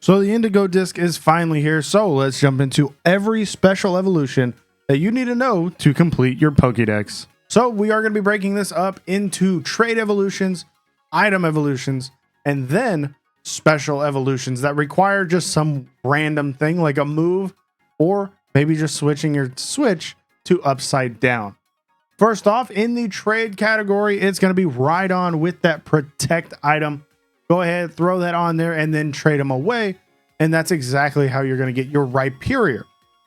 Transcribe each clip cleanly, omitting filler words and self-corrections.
So the Indigo Disk is finally here, so let's jump into every special evolution that you need to know to complete your Pokédex. So we are going to be breaking this up into trade evolutions, item evolutions, and then special evolutions that require just some random thing like a move or maybe just switching your switch to upside down. First off, in the trade category, it's going to be right on with that protect item. Go ahead, throw that on there and then trade them away. And that's exactly how you're going to get your Rhyperior.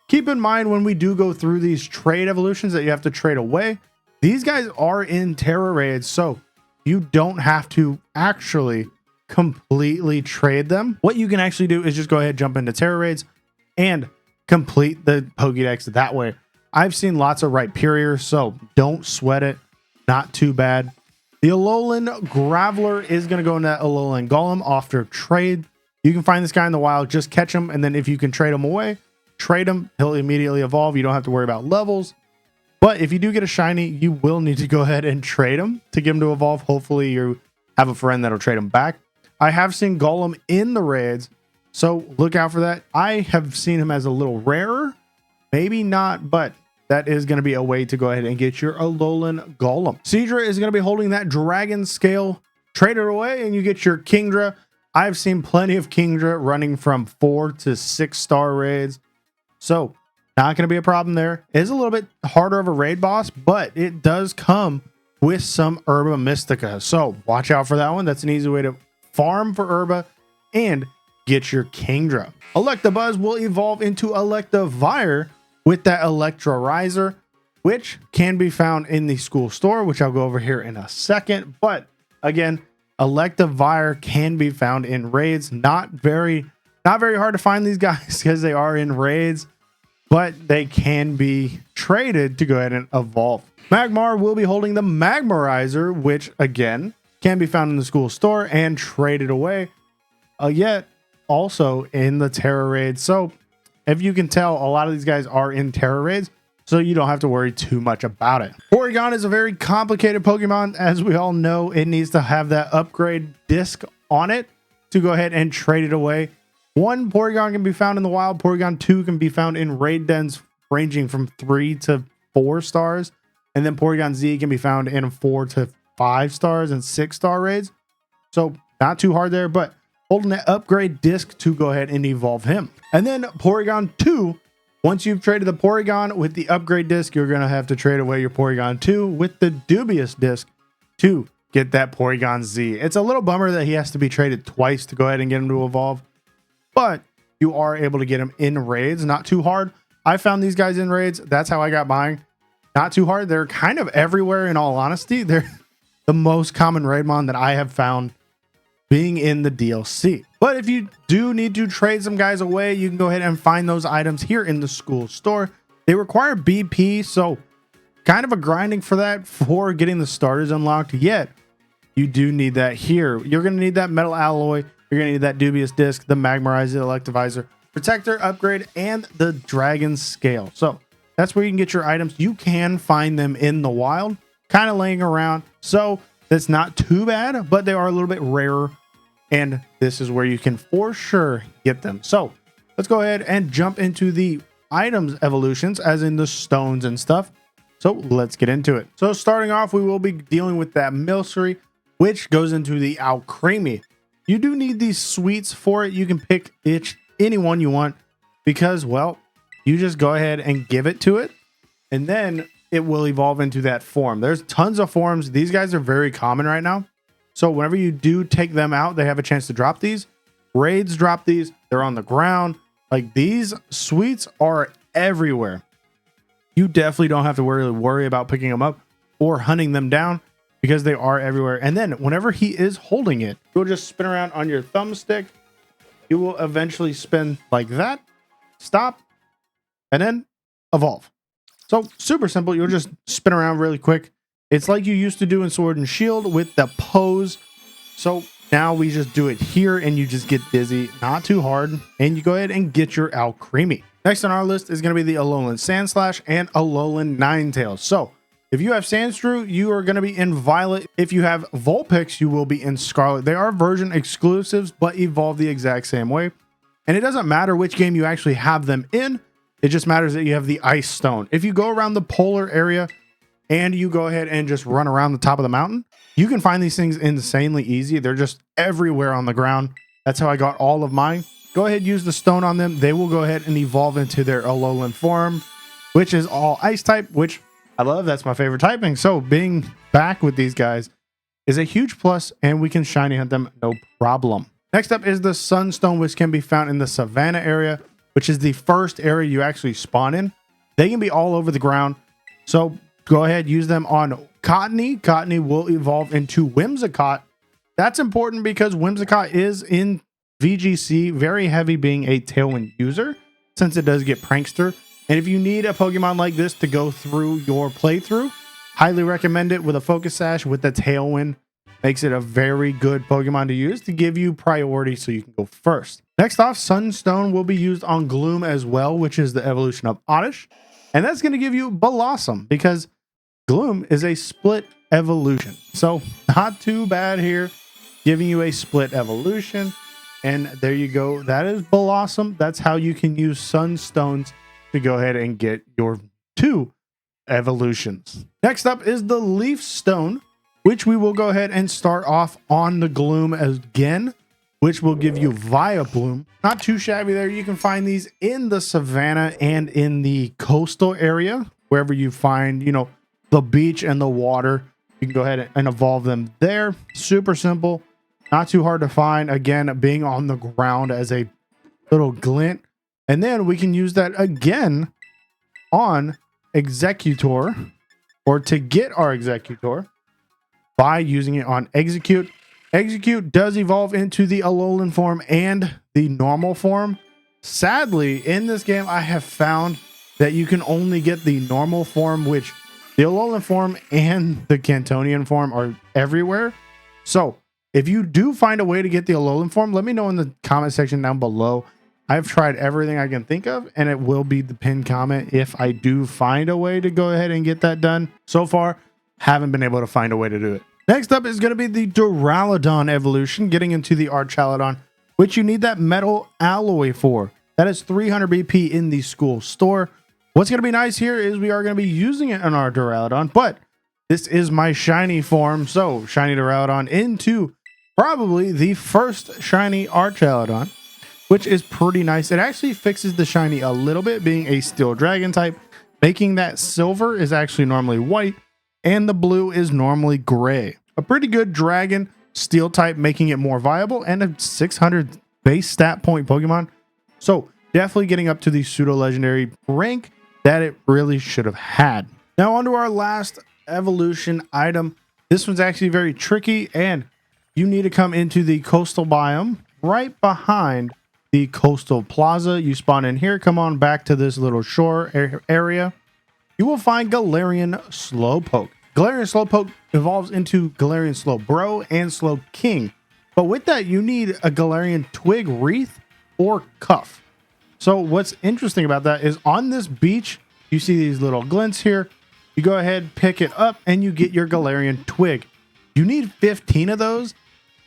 Keep in mind when we do go through these trade evolutions that you have to trade away, these guys are in Tera Raids, so you don't have to actually completely trade them. What you can actually do is just go ahead, jump into Tera Raids and complete the Pokédex that way. I've seen lots of Rhyperior, so don't sweat it. Not too bad. The Alolan Graveler is going to go in that Alolan Golem after trade. You can find this guy in the wild, just catch him, and then if you can trade him away, trade him. He'll immediately evolve. You don't have to worry about levels. But if you do get a shiny, you will need to go ahead and trade him to get him to evolve. Hopefully you have a friend that'll trade him back. I have seen Golem in the raids, so look out for that. I have seen him as a little rarer. Maybe not, but that is going to be a way to go ahead and get your Alolan Golem. Seadra is going to be holding that Dragon Scale. Trade it away and you get your Kingdra. I've seen plenty of Kingdra running from 4 to 6 star raids. So not going to be a problem there. It is a little bit harder of a raid boss, but it does come with some Herba Mystica. So watch out for that one. That's an easy way to farm for Herba and get your Kingdra. Electabuzz will evolve into Electivire with that Electrorizer, which can be found in the school store, which I'll go over here in a second. But again, Electivire can be found in raids. Not very hard to find these guys because they are in raids, but they can be traded to go ahead and evolve. Magmar will be holding the Magmarizer, which again can be found in the school store and traded away. Yet also in the Tera Raids. So if you can tell, a lot of these guys are in Tera Raids, so you don't have to worry too much about it. Porygon is a very complicated Pokemon. As we all know, it needs to have that upgrade disc on it to go ahead and trade it away. One Porygon can be found in the wild. Porygon 2 can be found in raid dens ranging from 3 to 4 stars. And then Porygon Z can be found in 4 to 5 stars and 6 star raids. So not too hard there, but holding that upgrade disc to go ahead and evolve him. And then Porygon 2, once you've traded the Porygon with the upgrade disc, you're going to have to trade away your Porygon 2 with the dubious disc to get that Porygon Z. It's a little bummer that he has to be traded twice to go ahead and get him to evolve, but you are able to get him in raids. Not too hard. I found these guys in raids. That's how I got mine. Not too hard. They're kind of everywhere, in all honesty. They're the most common raidmon that I have found being in the DLC. But if you do need to trade some guys away, you can go ahead and find those items here in the school store. They require BP, so kind of a grinding for that for getting the starters unlocked. Yet you do need that here. You're going to need that metal alloy. You're going to need that dubious disc, the Magmarizer, Electivire, Protector upgrade, and the Dragon Scale. So that's where you can get your items. You can find them in the wild, kind of laying around. So that's not too bad, but they are a little bit rarer. And this is where you can for sure get them. So let's go ahead and jump into the items evolutions, as in the stones and stuff. So let's get into it. So starting off, we will be dealing with that Milcery, which goes into the Alcremie. You do need these sweets for it. You can pick any one you want because, well, you just go ahead and give it to it, and then it will evolve into that form. There's tons of forms. These guys are very common right now. So whenever you do take them out, they have a chance to drop these. Raids drop these. They're on the ground. Like, these sweets are everywhere. You definitely don't have to worry about picking them up or hunting them down because they are everywhere. And then whenever he is holding it, you'll just spin around on your thumbstick. You will eventually spin like that, stop, and then evolve. So super simple. You'll just spin around really quick. It's like you used to do in Sword and Shield with the pose. So now we just do it here and you just get dizzy. Not too hard. And you go ahead and get your Alcremie. Next on our list is going to be the Alolan Sandslash and Alolan Ninetales. So if you have Sandshrew, you are going to be in Violet. If you have Vulpix, you will be in Scarlet. They are version exclusives, but evolve the exact same way. And it doesn't matter which game you actually have them in. It just matters that you have the ice stone. If you go around the polar area and you go ahead and just run around the top of the mountain, you can find these things insanely easy. They're just everywhere on the ground. That's how I got all of mine. Go ahead, use the stone on them. They will go ahead and evolve into their Alolan form, which is all ice type, which I love. That's my favorite typing. So being back with these guys is a huge plus, and we can shiny hunt them no problem. Next up is the Sunstone, which can be found in the Savannah area, which is the first area you actually spawn in. They can be all over the ground. So go ahead, use them on Cottony. Cottony will evolve into Whimsicott. That's important because Whimsicott is in VGC, very heavy being a Tailwind user, since it does get Prankster. And if you need a Pokemon like this to go through your playthrough, highly recommend it with a Focus Sash with the Tailwind. Makes it a very good Pokemon to use to give you priority so you can go first. Next off, Sunstone will be used on Gloom as well, which is the evolution of Oddish. And that's going to give you Blossom because Gloom is a split evolution. So not too bad here, giving you a split evolution. And there you go. That is Blossom. That's how you can use Sunstones to go ahead and get your 2 evolutions. Next up is the Leaf Stone, which we will go ahead and start off on the Gloom again, which will give you Vileplume. Not too shabby there. You can find these in the Savannah and in the coastal area, wherever you find, the beach and the water. You can go ahead and evolve them there. Super simple, not too hard to find. Again, being on the ground as a little glint. And then we can use that again on Executor, or to get our Executor, by using it on Execute. Execute does evolve into the Alolan form and the normal form. Sadly, in this game, I have found that you can only get the normal form, which the Alolan form and the Cantonian form are everywhere. So if you do find a way to get the Alolan form, let me know in the comment section down below. I've tried everything I can think of, and it will be the pinned comment if I do find a way to go ahead and get that done. So far, haven't been able to find a way to do it. Next up is going to be the Duraludon evolution, getting into the Archaludon, which you need that metal alloy for. That is 300 BP in the school store. What's going to be nice here is we are going to be using it on our Duraludon, but this is my shiny form. So shiny Duraludon into probably the first shiny Archaludon, which is pretty nice. It actually fixes the shiny a little bit, being a Steel Dragon type, making that silver is actually normally white, and the blue is normally gray. A pretty good dragon, steel type, making it more viable, and a 600 base stat point Pokemon. So definitely getting up to the pseudo legendary rank that it really should have had. Now on to our last evolution item. This one's actually very tricky, and you need to come into the coastal biome right behind the coastal plaza. You spawn in here, come on back to this little shore area. You will find Galarian Slowpoke. Galarian Slowpoke evolves into Galarian Slowbro and Slowking. But with that, you need a Galarian Twig Wreath or Cuff. So what's interesting about that is on this beach, you see these little glints here. You go ahead, pick it up, and you get your Galarian Twig. You need 15 of those,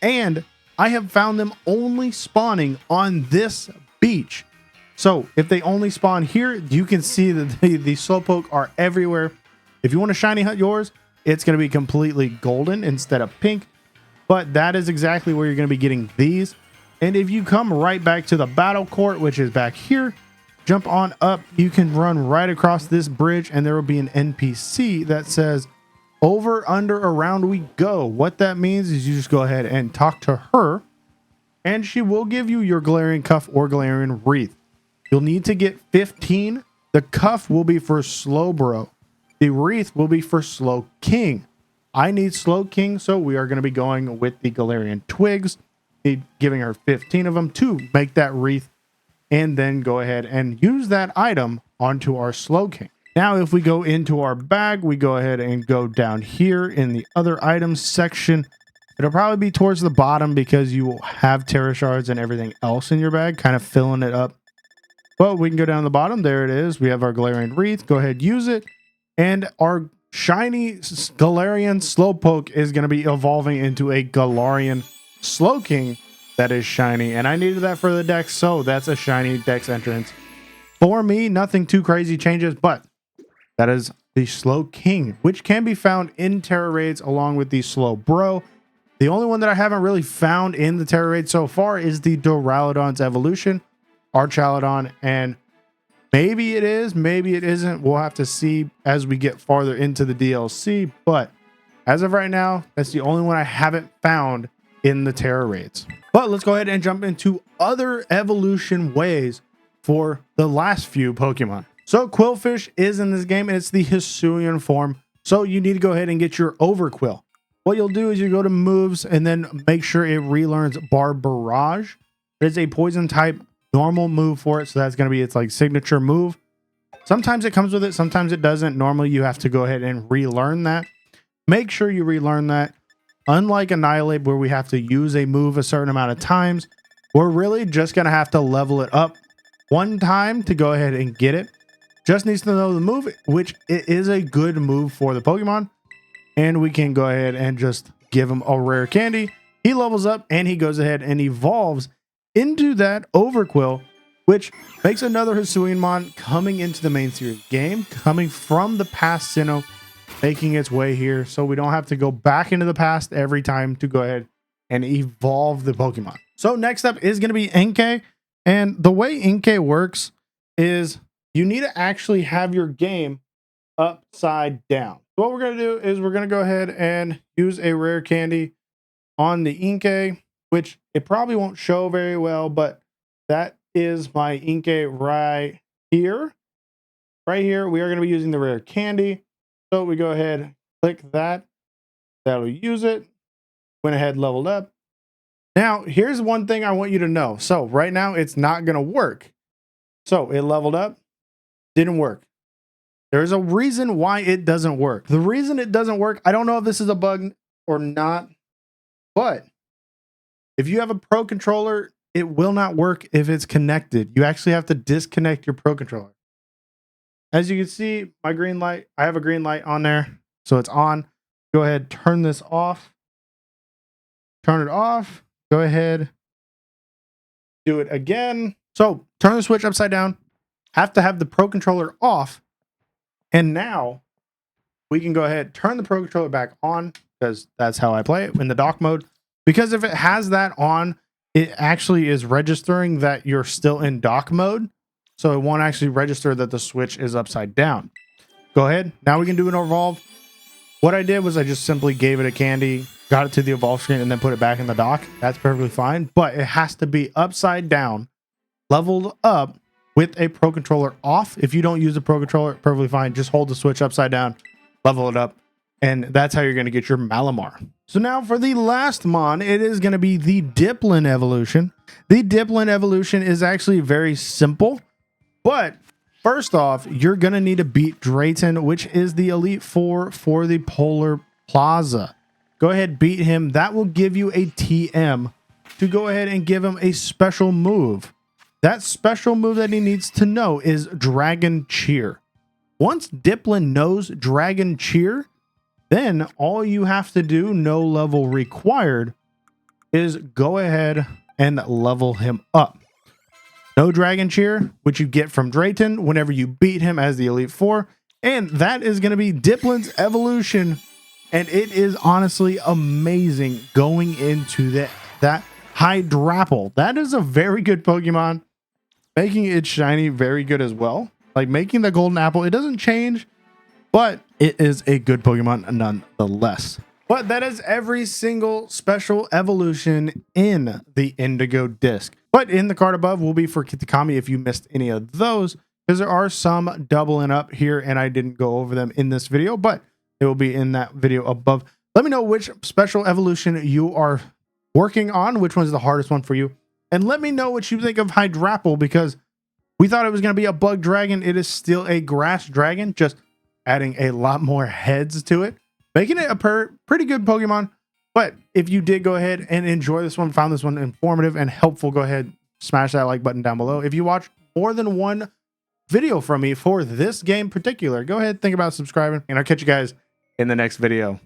and I have found them only spawning on this beach. So if they only spawn here, you can see that the Slowpoke are everywhere. If you want to shiny hunt yours, it's going to be completely golden instead of pink. But that is exactly where you're going to be getting these. And if you come right back to the battle court, which is back here, jump on up, you can run right across this bridge, and there will be an NPC that says, over, under, around we go. What that means is you just go ahead and talk to her, and she will give you your Galarian Cuff or Galarian Wreath. You'll need to get 15. The Cuff will be for Slowbro. The Wreath will be for Slowking. I need Slowking, so we are going to be going with the Galarian Twigs, giving her 15 of them to make that Wreath, and then go ahead and use that item onto our Slowking. Now, if we go into our bag, we go ahead and go down here in the other items section. It'll probably be towards the bottom because you will have Terra Shards and everything else in your bag, kind of filling it up. But we can go down to the bottom. There it is. We have our Galarian Wreath. Go ahead, use it. And our shiny Galarian Slowpoke is going to be evolving into a Galarian Slowking. that is shiny, and I needed that for the dex, so that's a shiny dex entrance. For me, nothing too crazy changes, but that is the Slow King, which can be found in Tera Raids along with the Slow Bro. The only one that I haven't really found in the Tera Raids so far is the Duraludon's evolution, Archaludon, and maybe it is, maybe it isn't. We'll have to see as we get farther into the DLC, but as of right now, that's the only one I haven't found in the Tera Raids. But let's go ahead and jump into other evolution ways for the last few Pokemon. So Quillfish is in this game, and it's the Hisuian form. So you need to go ahead and get your Overquill. What you'll do is you go to moves and then make sure it relearns Barbarage. It's a poison type normal move for it, so that's going to be its like signature move. Sometimes it comes with it, sometimes it doesn't. Normally you have to go ahead and relearn that. Make sure you relearn that. Unlike Annihilate, where we have to use a move a certain amount of times, we're really just going to have to level it up one time to go ahead and get it. Just needs to know the move, which it is a good move for the Pokemon. And we can go ahead and just give him a rare candy. He levels up and he goes ahead and evolves into that Overquill, which makes another Hisuianmon coming into the main series game, coming from the past Sinnoh, making its way here. So we don't have to go back into the past every time to go ahead and evolve the Pokemon. So next up is going to be Inkay. And the way Inkay works is you need to actually have your game upside down. So what we're going to do is we're going to go ahead and use a rare candy on the Inkay, which it probably won't show very well, but that is my Inkay right here. Right here, we are going to be using the rare candy. So we go ahead, click that. That'll use it. Went ahead, leveled up. Now, here's one thing I want you to know. So right now, it's not going to work. So it leveled up, didn't work. There's a reason why it doesn't work. The reason it doesn't work, I don't know if this is a bug or not, but if you have a Pro Controller, it will not work if it's connected. You actually have to disconnect your Pro Controller. As you can see, my green light, I have a green light on there, so it's on. Go ahead, turn this off. Turn it off. Go ahead, do it again. So turn the switch upside down. Have to have the Pro Controller off. And now we can go ahead, turn the Pro Controller back on, because that's how I play it in the dock mode. Because if it has that on, it actually is registering that you're still in dock mode. So it won't actually register that the switch is upside down. Go ahead. Now we can do an evolve. What I did was I just simply gave it a candy, got it to the evolve screen, and then put it back in the dock. That's perfectly fine. But it has to be upside down, leveled up, with a Pro Controller off. If you don't use a Pro Controller, perfectly fine. Just hold the switch upside down, level it up, and that's how you're going to get your Malamar. So now for the last Mon, it is going to be the Diplin evolution. The Diplin evolution is actually very simple, but first off, you're going to need to beat Drayton, which is the Elite Four for the Polar Plaza. Go ahead, beat him. That will give you a TM to go ahead and give him a special move. That special move that he needs to know is Dragon Cheer. Once Diplin knows Dragon Cheer, then all you have to do, no level required, is go ahead and level him up. No Dragon Cheer, which you get from Drayton whenever you beat him as the Elite Four. And that is going to be Diplin's evolution. And it is honestly amazing going into that Hydrapple. That is a very good Pokemon. Making it shiny, very good as well. Like making the golden apple, it doesn't change, but it is a good Pokemon nonetheless. But that is every single special evolution in the Indigo Disk. But in the card above will be for Kitakami if you missed any of those, because there are some doubling up here and I didn't go over them in this video, but they will be in that video above. Let me know which special evolution you are working on, which one's the hardest one for you. And let me know what you think of Hydrapple, because we thought it was going to be a bug dragon. It is still a grass dragon, just adding a lot more heads to it, making it a pretty good Pokemon. But if you did go ahead and enjoy this one, found this one informative and helpful, go ahead, smash that like button down below. If you watch more than one video from me for this game in particular, go ahead, think about subscribing, and I'll catch you guys in the next video.